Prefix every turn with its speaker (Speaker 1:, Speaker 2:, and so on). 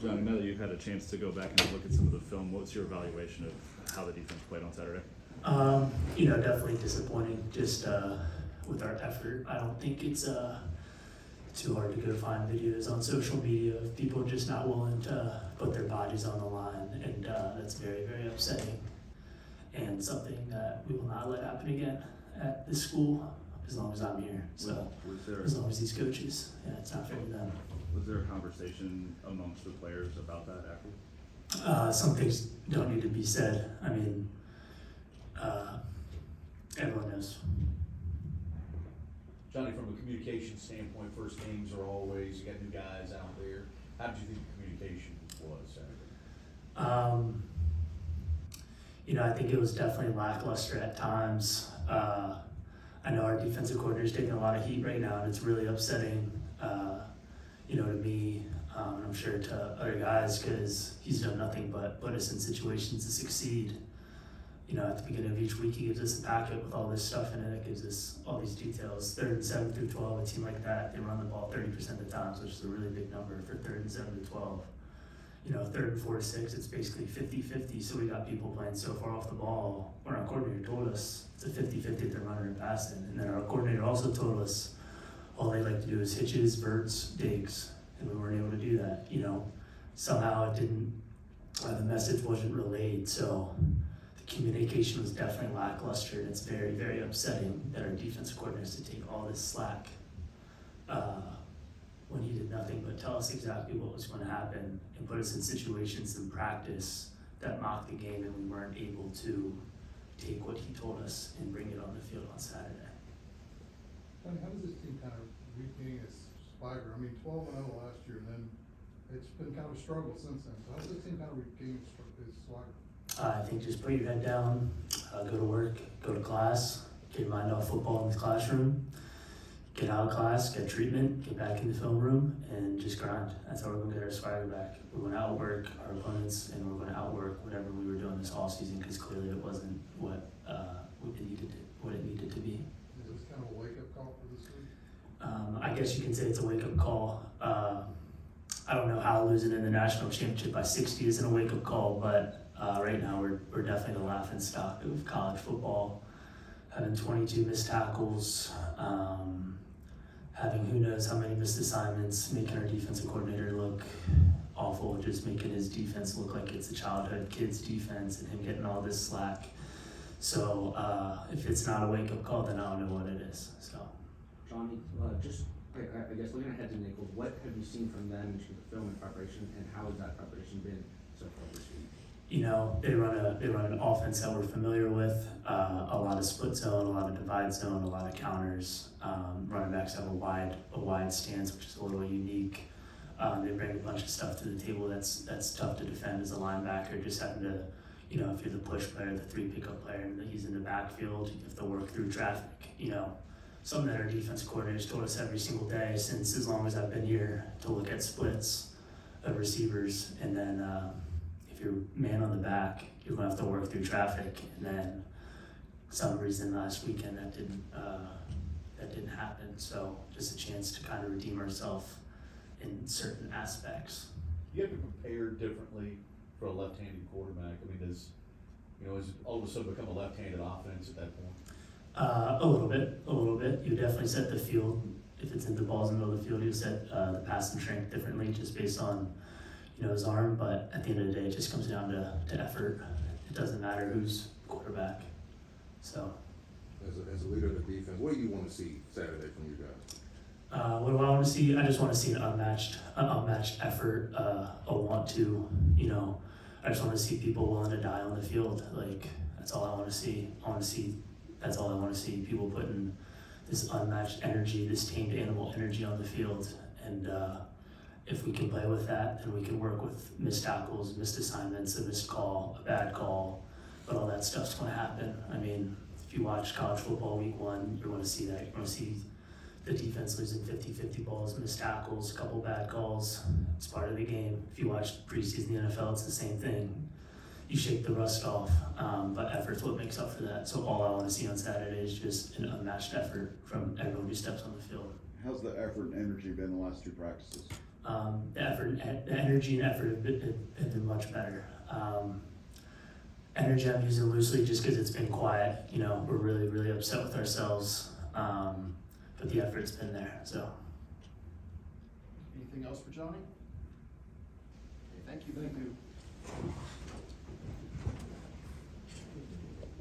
Speaker 1: Johnny, now that you've had a chance to go back and look at some of the film, what's your evaluation of how the defense played on Saturday?
Speaker 2: Definitely disappointing just with our effort. I don't think it's too hard to go find videos on social media of people just not willing to put their bodies on the line, and that's very, very upsetting and something that we will not let happen again at this school as long as I'm here. So as long as these coaches, it's not fair to them.
Speaker 1: Was there a conversation amongst the players about that after?
Speaker 2: Some things don't need to be said. I mean, everyone knows.
Speaker 3: Johnny, from a communication standpoint, first games are always, you got new guys out there. How did you think the communication was Saturday?
Speaker 2: I think it was definitely lackluster at times. I know our defensive coordinator's taking a lot of heat right now, and it's really upsetting, to me, and I'm sure to other guys, because he's done nothing but put us in situations to succeed. At the beginning of each week, he gives us a packet with all this stuff in it. It gives us all these details. 3rd and 7 through 12, a team like that, they run the ball 30% of the times, which is a really big number for 3rd and 7 to 12. 3rd and 4 to 6, it's basically 50-50. So we got people playing so far off the ball when our coordinator told us it's a 50-50 if they're running and passing. And then our coordinator also told us all they like to do is hitches, verts, digs, and we weren't able to do that. Somehow it didn't, the message wasn't relayed. So the communication was definitely lackluster, and it's very, very upsetting that our defensive coordinator has to take all this slack when he did nothing but tell us exactly what was going to happen and put us in situations in practice that mocked the game, and we weren't able to take what he told us and bring it on the field on Saturday.
Speaker 4: Johnny, how does this team kind of regain its swagger? I mean, 12-0 last year, and then it's been kind of a struggle since then. So how does this team kind of regain its swagger?
Speaker 2: I think just put your head down, go to work, go to class, get your mind off football in the classroom, get out of class, get treatment, get back in the film room, and just grind. That's how we're going to get our swagger back. We're going to outwork our opponents, and we're going to outwork whatever we were doing this offseason, because clearly it wasn't what it needed to be.
Speaker 4: Is this kind of a wake-up call for this week?
Speaker 2: I guess you can say it's a wake-up call. I don't know how losing in the national championship by 60 isn't a wake-up call, but right now we're definitely the laughing stock of college football. Having 22 missed tackles, having who knows how many missed assignments, making our defensive coordinator look awful, just making his defense look like it's a childhood kid's defense, and him getting all this slack. So if it's not a wake-up call, then I don't know what it is. So,
Speaker 5: Johnny, I guess looking ahead to Nicholls, what have you seen from them in terms of film and preparation, and how has that preparation been so far this week?
Speaker 2: They run an offense that we're familiar with, a lot of split zone, a lot of divide zone, a lot of counters. Running backs have a wide stance, which is a little unique. They bring a bunch of stuff to the table that's tough to defend as a linebacker, just having to, if you're the push player, the 3 pickup player, and he's in the backfield, you have to work through traffic, something that our defense coordinators told us every single day since as long as I've been here, to look at splits of receivers, and then if you're man on the back, you're going to have to work through traffic. And then some reason last weekend that didn't happen. So just a chance to kind of redeem ourselves in certain aspects.
Speaker 3: You have to prepare differently for a left-handed quarterback. I mean, has it all of a sudden become a left-handed offense at that point?
Speaker 2: A little bit. You definitely set the field. If it's in the balls in the middle of the field, you set the passing strength differently just based on his arm. But at the end of the day, it just comes down to effort. It doesn't matter who's quarterback. So,
Speaker 6: as a leader of the defense, what do you want to see Saturday from you guys?
Speaker 2: what do I want to see? I just want to see an unmatched effort. A want to, I just want to see people willing to die on the field. Like, that's all I want to see. That's all I want to see. People putting this unmatched energy, this tamed animal energy on the field. And if we can play with that, then we can work with missed tackles, missed assignments, a missed call, a bad call. But all that stuff's going to happen. I mean, if you watch college football week 1, you're going to see that. You're going to see the defense losing 50-50 balls, missed tackles, a couple bad calls. It's part of the game. If you watch preseason in the NFL, it's the same thing. You shake the rust off, but effort's what makes up for that. So all I want to see on Saturday is just an unmatched effort from everyone who steps on the field.
Speaker 7: How's the effort and energy been the last 2 practices?
Speaker 2: The effort and the energy and effort have been much better. Energy I'm using loosely just because it's been quiet. You know, we're really, really upset with ourselves, but the effort's been there. So.
Speaker 7: Anything else for Johnny? Okay, thank you.
Speaker 3: Thank you.